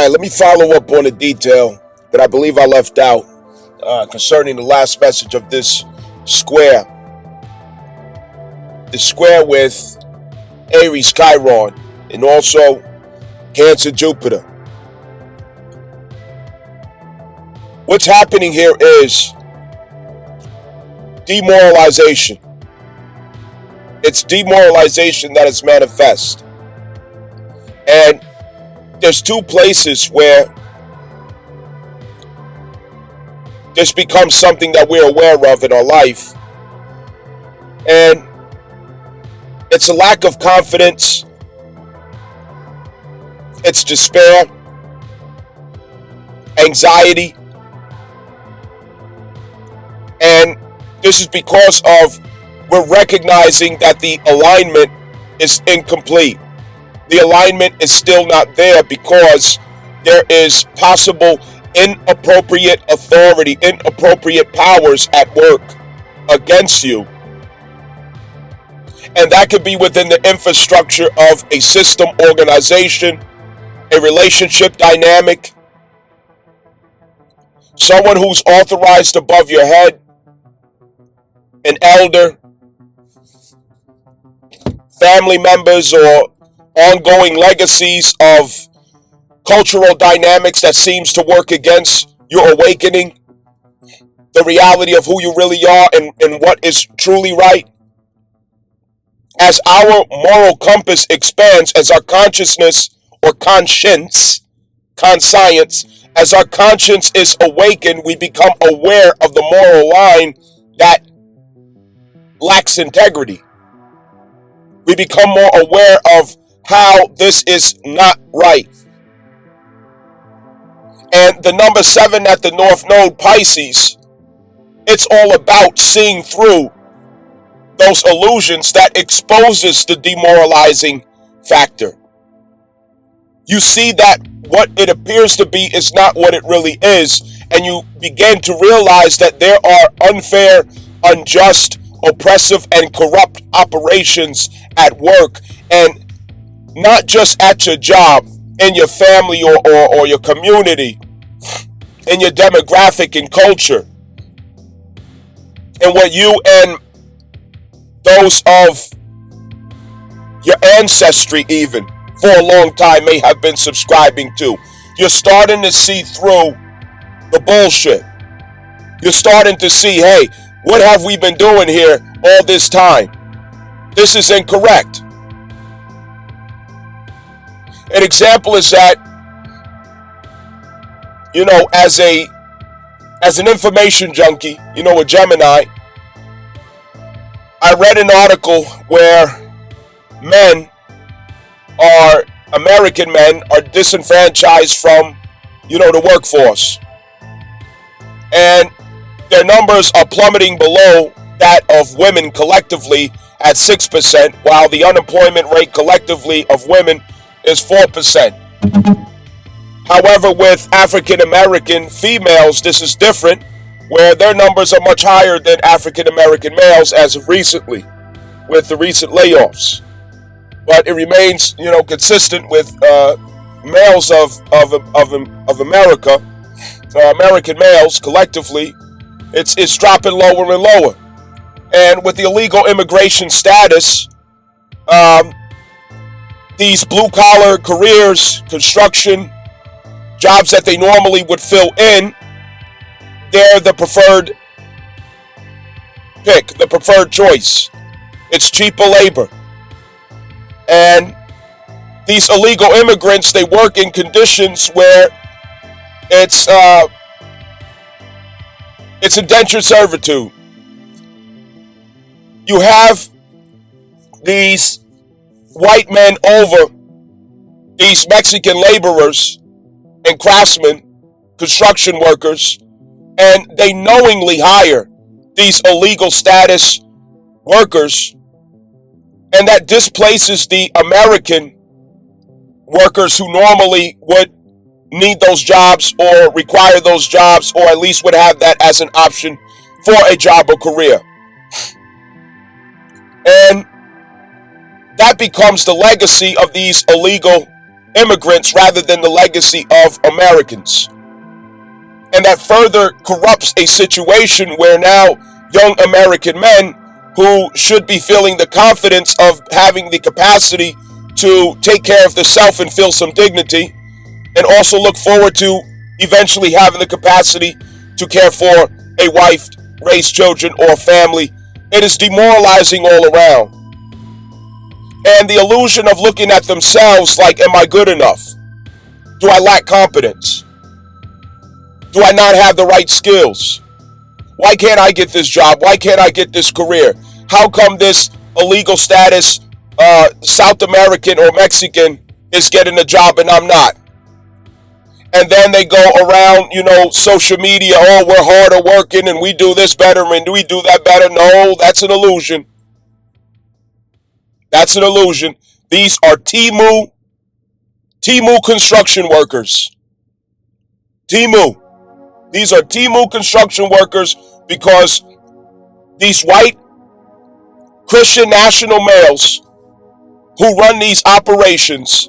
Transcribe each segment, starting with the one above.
right, let me follow up on a detail that I believe I left out concerning the last message of this square. The square with Aries, Chiron, and also Cancer, Jupiter. What's happening here is demoralization. It's demoralization that is manifest. And there's two places where this becomes something that we're aware of in our life. And it's a lack of confidence. It's despair, anxiety. And this is because of we're recognizing that the alignment is incomplete. The alignment is still not there because there is possible inappropriate authority, inappropriate powers at work against you. And that could be within the infrastructure of a system, organization, a relationship dynamic, someone who's authorized above your head, an elder, family members, or ongoing legacies of cultural dynamics that seems to work against your awakening, the reality of who you really are and what is truly right. As our moral compass expands, as our consciousness or conscience, as our conscience is awakened, we become aware of the moral line that lacks integrity. We become more aware of how this is not right. And the number 7 at the North Node, Pisces, it's all about seeing through those illusions that exposes the demoralizing factor. You see that what it appears to be is not what it really is, and you begin to realize that there are unfair, unjust, oppressive, and corrupt operations at work, and not just at your job, in your family or your community, in your demographic and culture, and what you and those of your ancestry even for a long time may have been subscribing to. You're starting to see through the bullshit. You're starting to see, hey, what have we been doing here all this time? This is incorrect. An example is that, as an information junkie, a Gemini, I read an article where American men are disenfranchised from, the workforce. And their numbers are plummeting below that of women collectively at 6%, while the unemployment rate collectively of women is 4%. However, with African American females, this is different, where their numbers are much higher than African American males as of recently, with the recent layoffs. But it remains, consistent with males of America, American males collectively. It's dropping lower and lower. And with the illegal immigration status, these blue-collar careers, construction, jobs that they normally would fill in, they're the preferred pick, the preferred choice. It's cheaper labor. And these illegal immigrants, they work in conditions where it's indentured servitude. You have these white men over these Mexican laborers and craftsmen, construction workers, and they knowingly hire these illegal status workers, and that displaces the American workers who normally would need those jobs or require those jobs, or at least would have that as an option for a job or career. And that becomes the legacy of these illegal immigrants rather than the legacy of Americans. And that further corrupts a situation where now young American men who should be feeling the confidence of having the capacity to take care of the self and feel some dignity, and also look forward to eventually having the capacity to care for a wife, raise children, or family. It is demoralizing all around. And the illusion of looking at themselves like, am I good enough? Do I lack competence? Do I not have the right skills? Why can't I get this job? Why can't I get this career? How come this illegal status South American or Mexican is getting a job and I'm not? And then they go around, social media, oh, we're harder working and we do this better and we do that better. No, that's an illusion. That's an illusion. These are Timu construction workers. Timu. These are Timu construction workers because these white Christian national males who run these operations,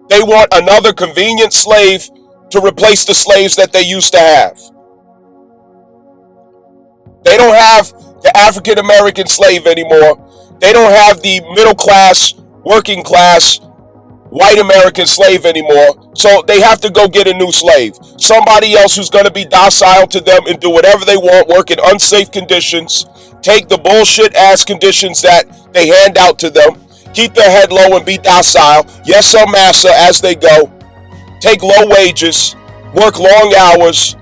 they want another convenient slave to replace the slaves that they used to have. They don't have the African American slave anymore. They don't have the middle class, working class, white American slave anymore. So they have to go get a new slave. Somebody else who's going to be docile to them and do whatever they want, work in unsafe conditions, take the bullshit ass conditions that they hand out to them, keep their head low and be docile. Yes, sir, massa, as they go. Take low wages, work long hours,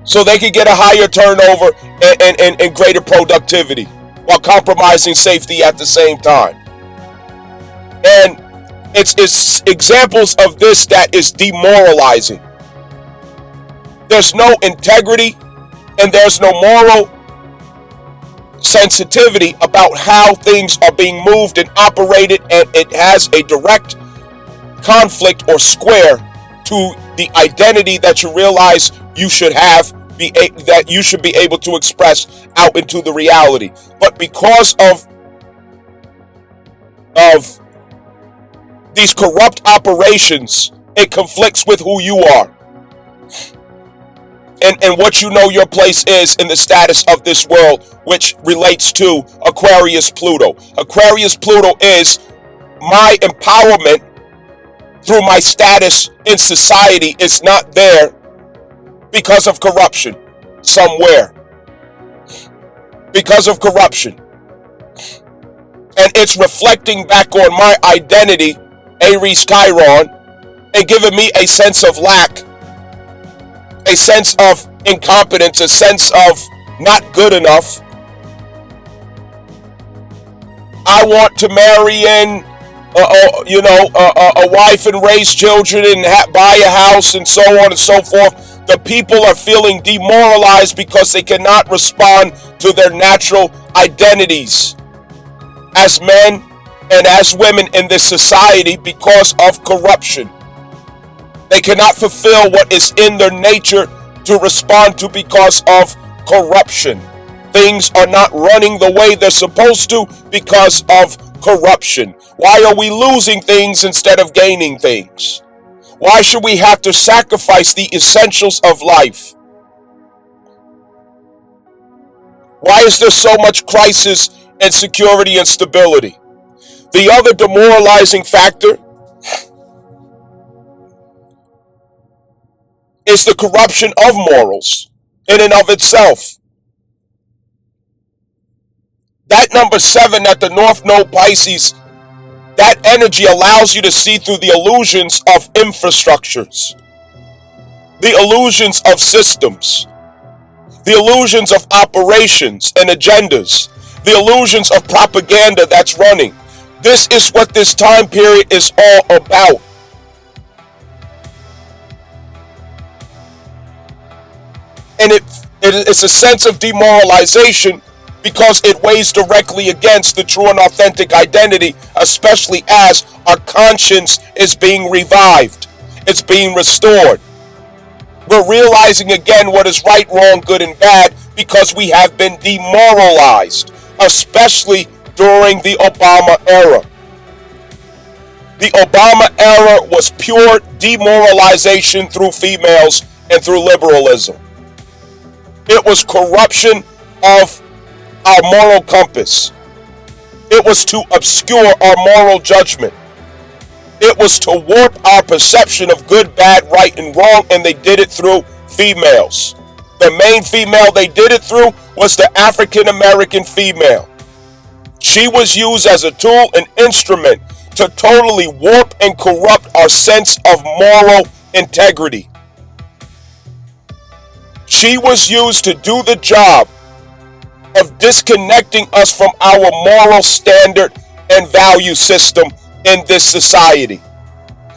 so they can get a higher turnover and greater productivity while compromising safety at the same time. And it's examples of this that is demoralizing. There's no integrity and there's no moral sensitivity about how things are being moved and operated, and it has a direct conflict or square to the identity that you realize you should have, that you should be able to express out into the reality. But because of these corrupt operations, it conflicts with who you are and what you know your place is in the status of this world, which relates to Aquarius Pluto. Aquarius Pluto is my empowerment through my status in society is not there because of corruption somewhere. Because of corruption. And it's reflecting back on my identity, Aries Chiron, and giving me a sense of lack, a sense of incompetence, a sense of not good enough. I want to marry in, a wife and raise children and buy a house and so on and so forth. The people are feeling demoralized because they cannot respond to their natural identities as men and as women in this society because of corruption. They cannot fulfill what is in their nature to respond to because of corruption. Things are not running the way they're supposed to because of corruption. Why are we losing things instead of gaining things? Why should we have to sacrifice the essentials of life? Why is there so much crisis, insecurity, and stability? The other demoralizing factor is the corruption of morals in and of itself. That number 7 at the North Node Pisces, that energy allows you to see through the illusions of infrastructures, the illusions of systems, the illusions of operations and agendas, the illusions of propaganda that's running. This is what this time period is all about. And it's a sense of demoralization because it weighs directly against the true and authentic identity, especially as our conscience is being revived. It's being restored. We're realizing again what is right, wrong, good, and bad because we have been demoralized, especially during the Obama era. The Obama era was pure demoralization through females and through liberalism. It was corruption of our moral compass. It was to obscure our moral judgment. It was to warp our perception of good, bad, right, and wrong, and they did it through females. The main female they did it through was the African American female. She was used as a tool, an instrument to totally warp and corrupt our sense of moral integrity. She was used to do the job of disconnecting us from our moral standard and value system in this society.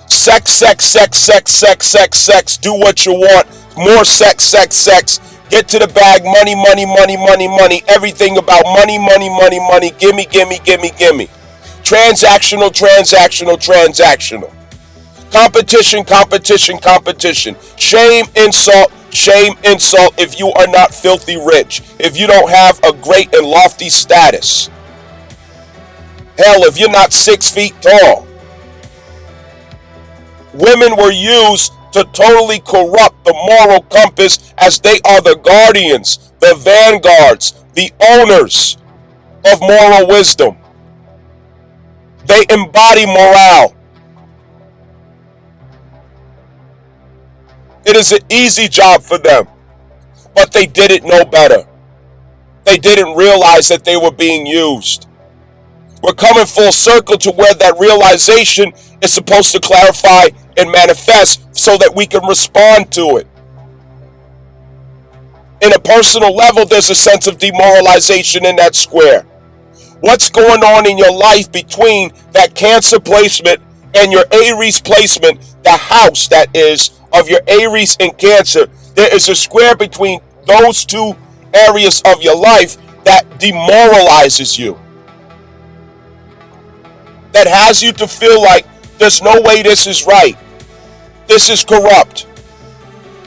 Sex, sex, sex, sex, sex, sex, sex, do what you want, more sex, sex, sex, get to the bag, money, money, money, money, money, everything about money, money, money, money, gimme, gimme, gimme, gimme. Transactional, transactional, transactional. Competition, competition, competition. Shame, insult, shame, insult if you are not filthy rich, if you don't have a great and lofty status. Hell, if you're not 6 feet tall. Women were used to totally corrupt the moral compass as they are the guardians, the vanguards, the owners of moral wisdom. They embody morale. It is an easy job for them, but they did it no better. They didn't realize that they were being used. We're coming full circle to where that realization is supposed to clarify and manifest so that we can respond to it. In a personal level, there's a sense of demoralization in that square. What's going on in your life between that Cancer placement and your Aries placement, the house that is of your Aries and Cancer? There is a square between those two areas of your life that demoralizes you. That has you to feel like there's no way this is right. This is corrupt.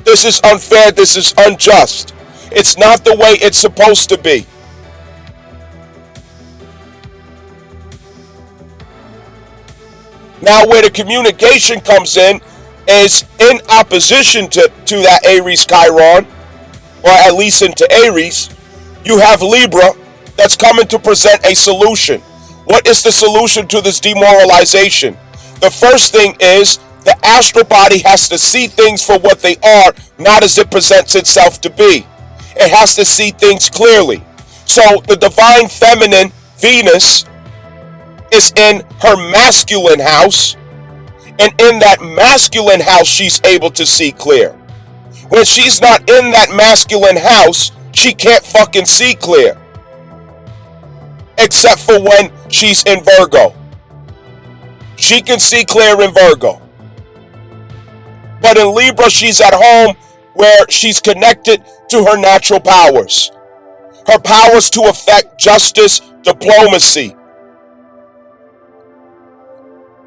This is unfair. This is unjust. It's not the way it's supposed to be. Now, where the communication comes in is in opposition to that Aries Chiron, or at least into Aries, you have Libra that's coming to present a solution. What is the solution to this demoralization? The first thing is the astral body has to see things for what they are, not as it presents itself to be. It has to see things clearly. So the divine feminine, Venus, is in her masculine house, and in that masculine house she's able to see clear. When she's not in that masculine house, she can't fucking see clear. Except for when she's in Virgo. She can see clear in Virgo. But in Libra, she's at home where she's connected to her natural powers. Her powers to affect justice, diplomacy,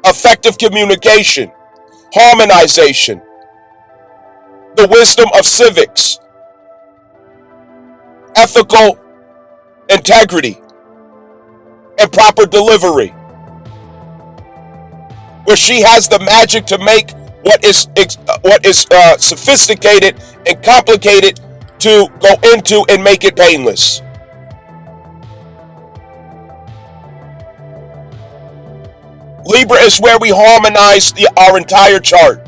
effective communication, harmonization, the wisdom of civics, ethical integrity, and proper delivery, where she has the magic to make what is sophisticated and complicated to go into and make it painless. Libra is where we harmonize our entire chart.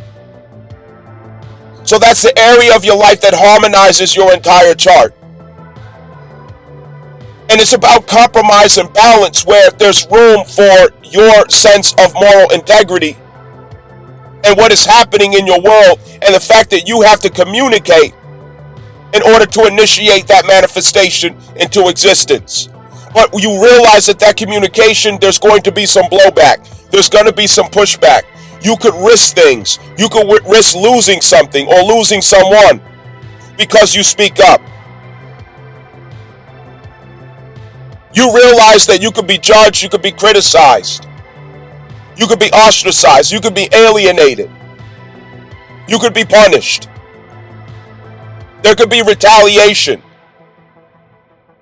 So that's the area of your life that harmonizes your entire chart. And it's about compromise and balance, where there's room for your sense of moral integrity and what is happening in your world, and the fact that you have to communicate in order to initiate that manifestation into existence. But you realize that communication, there's going to be some blowback. There's going to be some pushback. You could risk things. You could risk losing something or losing someone because you speak up. You realize that you could be judged, you could be criticized, you could be ostracized, you could be alienated, you could be punished. There could be retaliation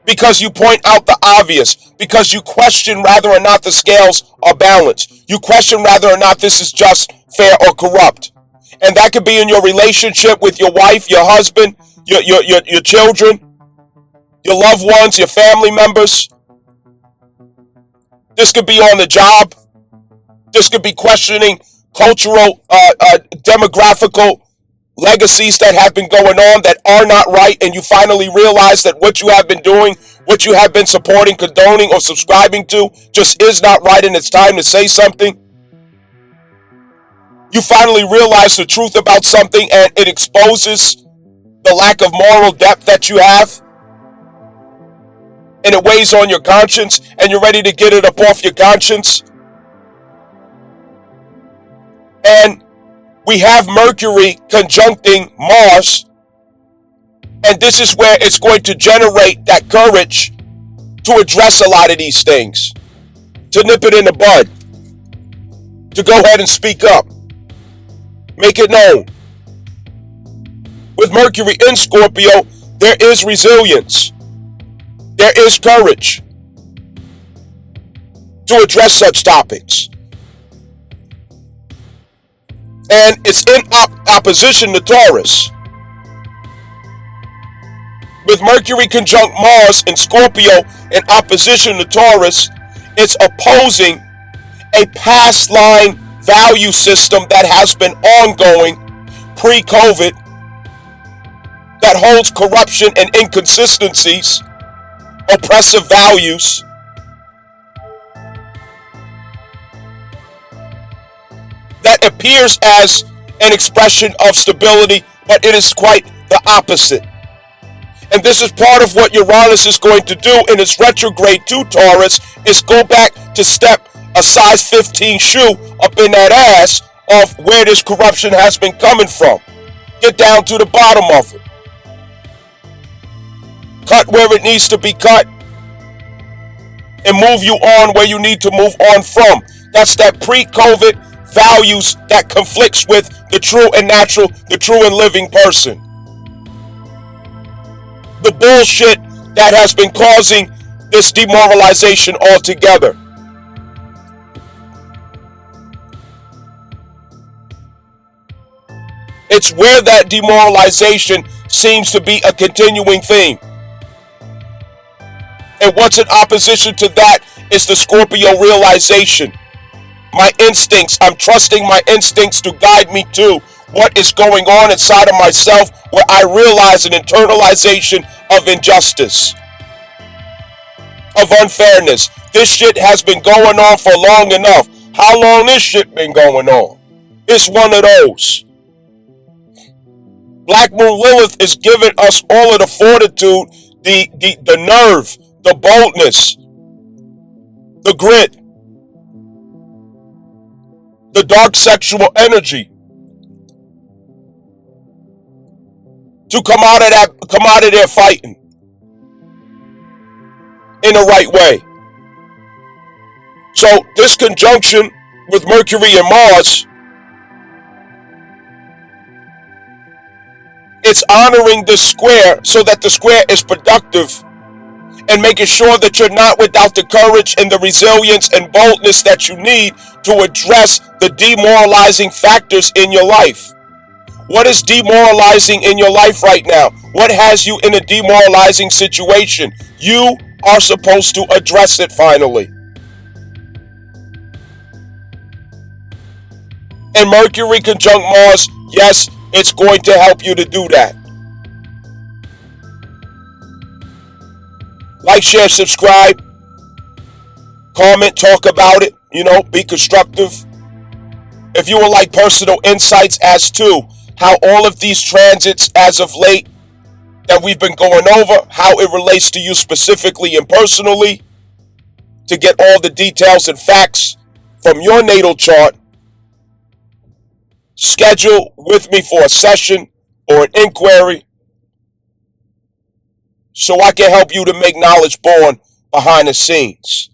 because you point out the obvious, because you question whether or not the scales are balanced. You question whether or not this is just, fair, or corrupt. And that could be in your relationship with your wife, your husband, your children, your loved ones, your family members. This could be on the job. This could be questioning cultural, demographical legacies that have been going on that are not right, and you finally realize that what you have been doing, what you have been supporting, condoning, or subscribing to just is not right, and it's time to say something. You finally realize the truth about something, and it exposes the lack of moral depth that you have, and it weighs on your conscience, and you're ready to get it up off your conscience. And we have Mercury conjuncting Mars, and this is where it's going to generate that courage to address a lot of these things, to nip it in the bud, to go ahead and speak up, make it known. With Mercury in Scorpio, there is resilience, there is courage to address such topics. And it's in opposition to Taurus. With Mercury conjunct Mars in Scorpio in opposition to Taurus, it's opposing a past line value system that has been ongoing pre-COVID, that holds corruption and inconsistencies, oppressive values. That appears as an expression of stability, but it is quite the opposite. And this is part of what Uranus is going to do in its retrograde to Taurus, is go back to step a size 15 shoe up in that ass of where this corruption has been coming from. Get down to the bottom of it. Cut where it needs to be cut, and move you on where you need to move on from. That's that pre-COVID values that conflicts with the true and natural, the true and living person. The bullshit that has been causing this demoralization altogether. It's where that demoralization seems to be a continuing theme. And what's in opposition to that is the Scorpio realization. My instincts, I'm trusting my instincts to guide me to what is going on inside of myself, where I realize an internalization of injustice, of unfairness. This shit has been going on for long enough. How long this shit been going on? It's one of those. Black Moon Lilith is giving us all of the fortitude, the nerve, the boldness, the grit, the dark sexual energy to come out of there fighting in the right way. So this conjunction with Mercury and Mars, it's honoring the square so that the square is productive, and making sure that you're not without the courage and the resilience and boldness that you need to address the demoralizing factors in your life. What is demoralizing in your life right now? What has you in a demoralizing situation? You are supposed to address it finally. And Mercury conjunct Mars, yes, it's going to help you to do that. Like, share, subscribe, comment, talk about it, be constructive. If you would like personal insights as to how all of these transits as of late that we've been going over, how it relates to you specifically and personally, to get all the details and facts from your natal chart, schedule with me for a session or an inquiry, so I can help you to make knowledge born behind the scenes.